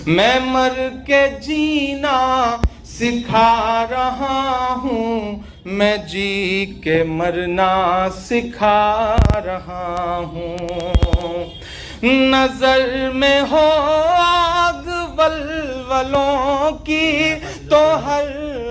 मैं मर के जीना सिखा रहा हूँ, मैं जी के मरना सिखा रहा हूँ। नजर में हो आग वलवलों की, तो हर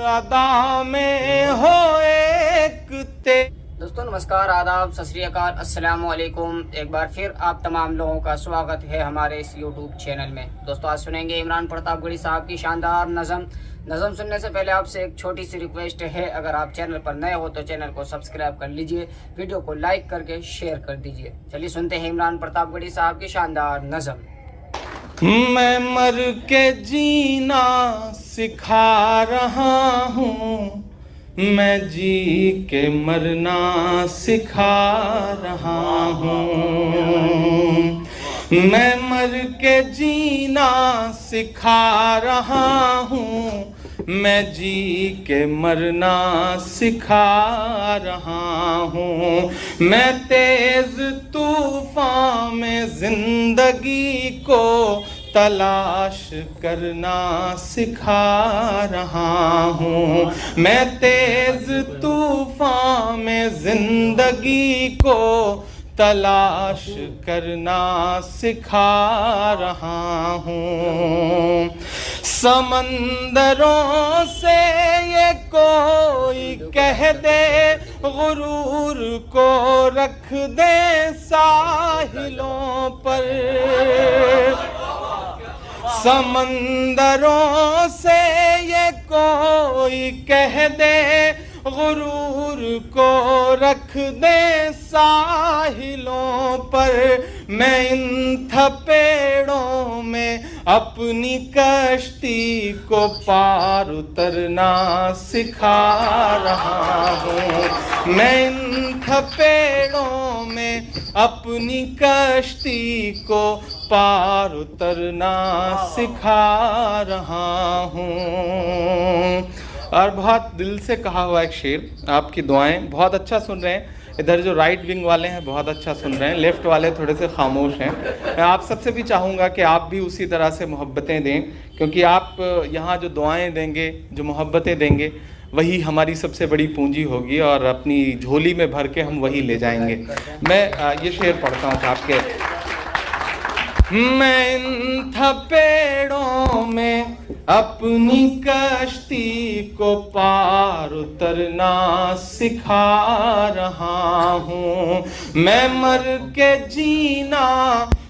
अदा में हो एक ते। दोस्तों नमस्कार, आदाब, सत श्री अकाल, अस्सलाम वालेकुम। एक बार फिर आप तमाम लोगों का स्वागत है हमारे इस यूट्यूब चैनल में। दोस्तों आज सुनेंगे इमरान प्रतापगढ़ी साहब की शानदार नज़म सुनने से पहले आपसे एक छोटी सी रिक्वेस्ट है, अगर आप चैनल पर नए हो तो चैनल को सब्सक्राइब कर लीजिए, वीडियो को लाइक करके शेयर कर दीजिए। चलिए सुनते हैं इमरान प्रतापगढ़ी साहब की शानदार नज़म। मैं मर के जीना सिखा रहा हूँ, मैं जी के मरना सिखा रहा हूँ। मैं मर के जीना सिखा रहा हूँ, मैं जी के मरना सिखा रहा हूँ। मैं तेज तूफान में जिंदगी को तलाश करना सिखा रहा हूँ। मैं तेज तूफान में जिंदगी को तलाश करना सिखा रहा हूँ। समंदरों से ये कोई कह दे, गुरूर को रख दे साहिलों पर। समंदरों से ये कोई कह दे, गुरूर को रख दे साहिलों पर। मैं इन थपेड़ों में अपनी कश्ती को पार उतरना सिखा रहा हूँ। मैं इन थपेड़ों में अपनी कश्ती को पार उतरना सिखा रहा हूँ। और बहुत दिल से कहा हुआ एक शेर, आपकी दुआएं बहुत अच्छा सुन रहे हैं। इधर जो राइट विंग वाले हैं बहुत अच्छा सुन रहे हैं, लेफ्ट वाले थोड़े से खामोश हैं। मैं आप सबसे भी चाहूँगा कि आप भी उसी तरह से मोहब्बतें दें, क्योंकि आप यहाँ जो दुआएं देंगे, जो मोहब्बतें देंगे, वही हमारी सबसे बड़ी पूंजी होगी और अपनी झोली में भर के हम वही ले जाएंगे। मैं ये शेर पढ़ता हूँ आपके। मैं इन थपेड़ों में अपनी कश्ती को पार उतरना सिखा रहा हूँ। मैं मर के जीना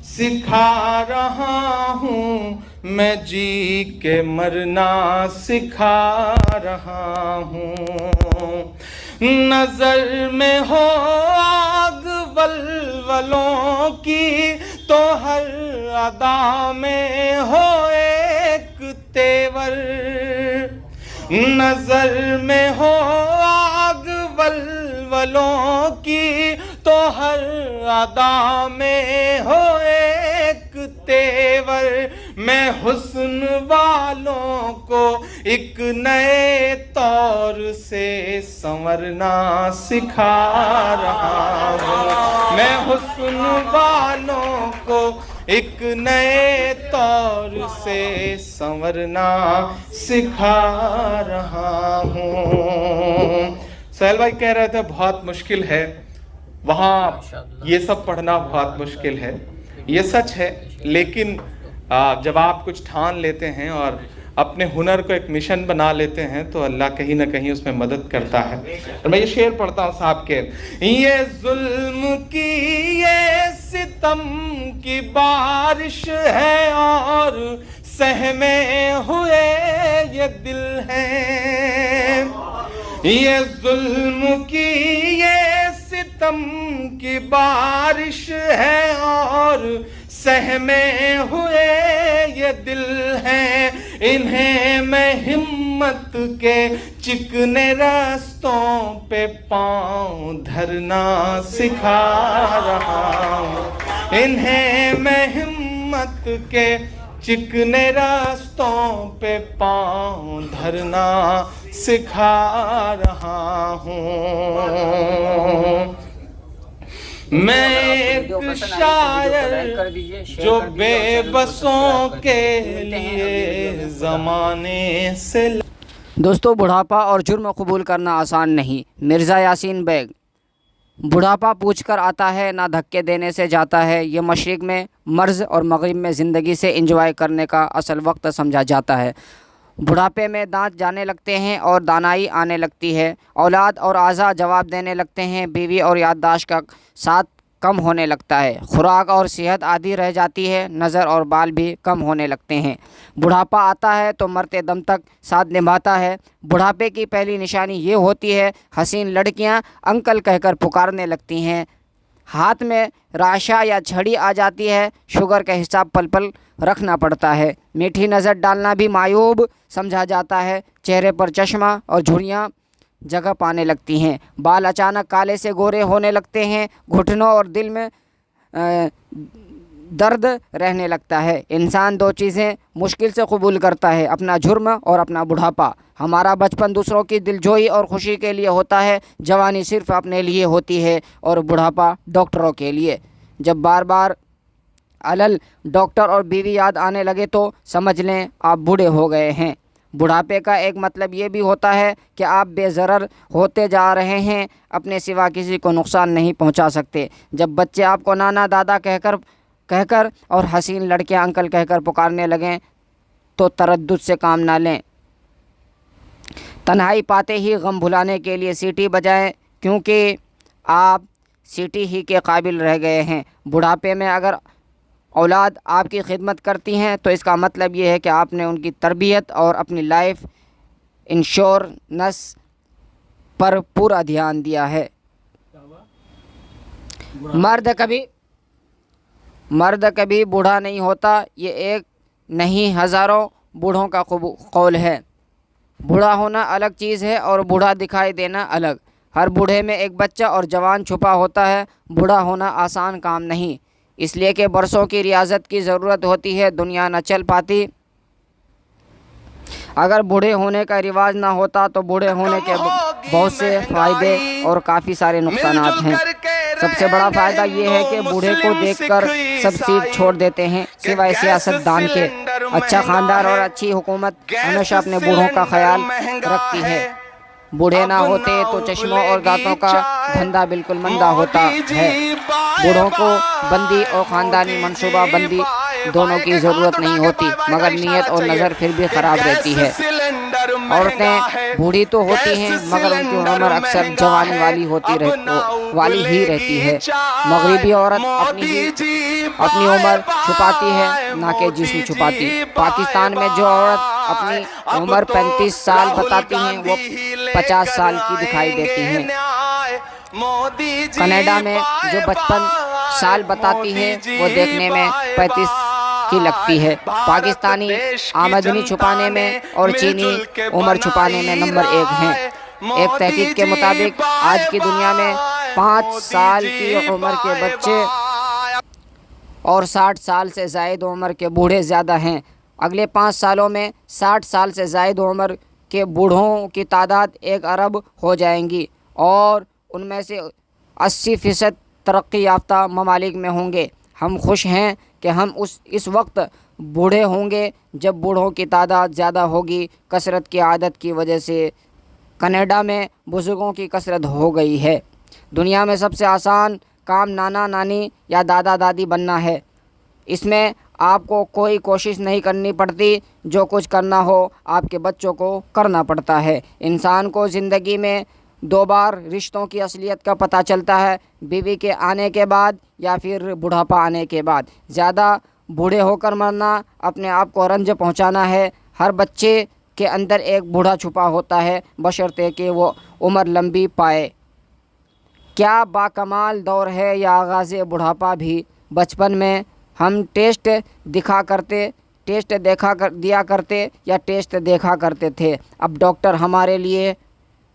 सिखा रहा हूँ, मैं जी के मरना सिखा रहा हूँ। नजर में हो आग वलवलों की, तो हर अदा में हो एक तेवर। नजर में हो आग वलवलों की, तो हर अदा में हो एक तेवर। मैं हुस्न वालों को एक नए तौर से संवरना सिखा रहा हूँ। मैं हुस्न वालों को एक नए तौर से संवरना सिखा रहा हूँ। सहल भाई कह रहे थे बहुत मुश्किल है, वहाँ ये सब पढ़ना बहुत मुश्किल है, ये सच है। लेकिन जब आप कुछ ठान लेते हैं और अपने हुनर को एक मिशन बना लेते हैं तो अल्लाह कहीं ना कहीं उसमें मदद करता है। और मैं ये शेर पढ़ता हूँ साहब के। ये जुल्म की ये सितम की बारिश है और सहमे हुए ये दिल हैं। ये जुल्म की ये सितम की बारिश है और सहमे हुए ये दिल हैं। इन्हें मैं हिम्मत के चिकने रास्तों पे पांव धरना सिखा रहा हूँ। इन्हें मैं हिम्मत के चिकने रास्तों पे पांव धरना सिखा रहा हूँ। मैं वीडियो एक पसंद आई तो वीडियो को लाइक कर शायर दीजिए, शेयर जो कर दीजिए और चैनल को बेबसों सब्सक्राइब कर के दीजिए। मिलते हैं अगली वीडियो लिए में। ज़माने से। दोस्तों, बुढ़ापा और जुर्म कबूल करना आसान नहीं। मिर्ज़ा यासीन बेग। बुढ़ापा पूछकर आता है, ना धक्के देने से जाता है। ये मशरिक़ में मर्ज़ और मगरिब में ज़िंदगी से इंजॉय करने का असल वक्त समझा जाता है। बुढ़ापे में दांत जाने लगते हैं और दानाई आने लगती है। औलाद और आज़ा जवाब देने लगते हैं। बीवी और याददाश्त का साथ कम होने लगता है। खुराक और सेहत आधी रह जाती है। नज़र और बाल भी कम होने लगते हैं। बुढ़ापा आता है तो मरते दम तक साथ निभाता है। बुढ़ापे की पहली निशानी ये होती है, हसीन लड़कियां अंकल कहकर पुकारने लगती हैं। हाथ में राशा या छड़ी आ जाती है। शुगर का हिसाब पल पल रखना पड़ता है। मीठी नज़र डालना भी मायूब समझा जाता है। चेहरे पर चश्मा और झुर्रियाँ जगह पाने लगती हैं। बाल अचानक काले से गोरे होने लगते हैं। घुटनों और दिल में दर्द रहने लगता है। इंसान दो चीज़ें मुश्किल से कबूल करता है, अपना जुर्म और अपना बुढ़ापा। हमारा बचपन दूसरों की दिलजोई और खुशी के लिए होता है। जवानी सिर्फ अपने लिए होती है और बुढ़ापा डॉक्टरों के लिए। जब बार बार अलल डॉक्टर और बीवी याद आने लगे तो समझ लें आप बूढ़े हो गए हैं। बुढ़ापे का एक मतलब ये भी होता है कि आप बेज़रर होते जा रहे हैं, अपने सिवा किसी को नुकसान नहीं पहुंचा सकते। जब बच्चे आपको नाना दादा कहकर और हसीन लड़कियां अंकल कहकर पुकारने लगें तो तरद्दुद से काम ना लें। तन्हाई पाते ही गम भुलाने के लिए सीटी बजाएं, क्योंकि आप सीटी ही के काबिल रह गए हैं। बुढ़ापे में अगर औलाद आपकी खिदमत करती हैं तो इसका मतलब ये है कि आपने उनकी तरबियत और अपनी लाइफ इंश्योरेंस पर पूरा ध्यान दिया है। मर्द कभी बूढ़ा नहीं होता, ये एक नहीं हज़ारों बूढ़ों का कौल है। बूढ़ा होना अलग चीज़ है और बूढ़ा दिखाई देना अलग। हर बूढ़े में एक बच्चा और जवान छुपा होता है। बूढ़ा होना आसान काम नहीं, इसलिए कि बरसों की रियाजत की ज़रूरत होती है। दुनिया न चल पाती अगर बूढ़े होने का रिवाज ना होता। तो बूढ़े होने के बहुत से फ़ायदे और काफ़ी सारे नुकसान हैं। सबसे बड़ा फ़ायदा ये है कि बूढ़े को देखकर सब सीट छोड़ देते हैं, सिवाय सियासतदान के। अच्छा ख़ानदान और अच्छी हुकूमत हमेशा अपने बूढ़ों का ख्याल रखती है। बूढ़े ना होते तो चश्मों और दांतों का धंधा बिल्कुल मंदा होता है। बूढ़ों को बंदी और ख़ानदानी मनसूबा बंदी दोनों की ज़रूरत नहीं होती, मगर नीयत और नज़र फिर भी ख़राब रहती है। औरतें बूढ़ी तो होती हैं मगर उनकी उम्र अक्सर जवानी वाली ही रहती है। मगरिबी औरत अपनी उम्र छुपाती है, ना कि जिस्म छुपाती। पाकिस्तान में जो औरत अपनी उम्र 35 साल बताती हैं वो 50 साल की दिखाई देती हैं। कनाडा में जो 55 साल बताती है वो देखने में 35 की लगती है। पाकिस्तानी आमदनी छुपाने में और चीनी उम्र छुपाने में नंबर 1 हैं। एक तहकीक के मुताबिक आज की दुनिया में 5 साल की उम्र के बच्चे और 60 साल से ज़ायद उम्र के बूढ़े ज़्यादा हैं। अगले 5 सालों में 60 साल से ज़ायद उम्र के बूढ़ों की तादाद 1 अरब हो जाएंगी और उनमें से 80% तरक्की याफ्ता ममालिक में होंगे। हम खुश हैं कि हम इस वक्त बूढ़े होंगे जब बूढ़ों की तादाद ज़्यादा होगी। कसरत की आदत की वजह से कनाडा में बुज़ुर्गों की कसरत हो गई है। दुनिया में सबसे आसान काम नाना नानी या दादा दादी बनना है। इसमें आपको कोई कोशिश नहीं करनी पड़ती। जो कुछ करना हो आपके बच्चों को करना पड़ता है। इंसान को ज़िंदगी में 2 बार रिश्तों की असलियत का पता चलता है, बीवी के आने के बाद या फिर बुढ़ापा आने के बाद। ज़्यादा बूढ़े होकर मरना अपने आप को रंज पहुंचाना है। हर बच्चे के अंदर एक बूढ़ा छुपा होता है, बशर्ते कि वो उम्र लंबी पाए। क्या बाकमाल दौर है या आगाज़े बुढ़ापा भी। बचपन में हम टेस्ट दिया करते थे। अब डॉक्टर हमारे लिए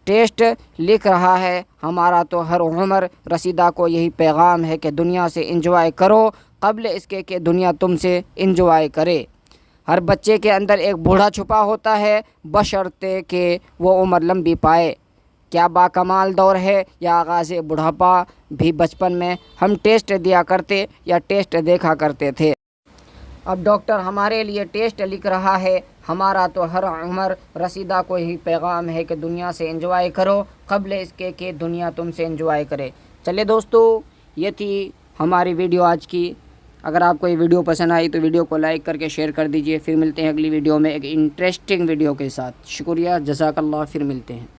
टेस्ट लिख रहा है। हमारा तो हर उम्र रसीदा को यही पैगाम है कि दुनिया से इंजॉय करो क़ब्ल इसके कि दुनिया तुमसे इंजॉय करे। हर बच्चे के अंदर एक बूढ़ा छुपा होता है, बशर्ते कि वो उम्र लंबी पाए। क्या बाकमाल दौर है या आगाज़ बुढ़ापा भी बचपन में हम टेस्ट दिया करते या टेस्ट देखा करते थे। अब डॉक्टर हमारे लिए टेस्ट लिख रहा है। हमारा तो हर उम्र रसीदा को ही पैगाम है कि दुनिया से एंजॉय करो क़ब्ल इसके कि दुनिया तुमसे एंजॉय करे। चलिए दोस्तों, ये थी हमारी वीडियो आज की। अगर आपको ये वीडियो पसंद आई तो वीडियो को लाइक करके शेयर कर दीजिए। फिर मिलते हैं अगली वीडियो में एक इंटरेस्टिंग वीडियो के साथ। शुक्रिया, जज़ाकल्लाह। फिर मिलते हैं।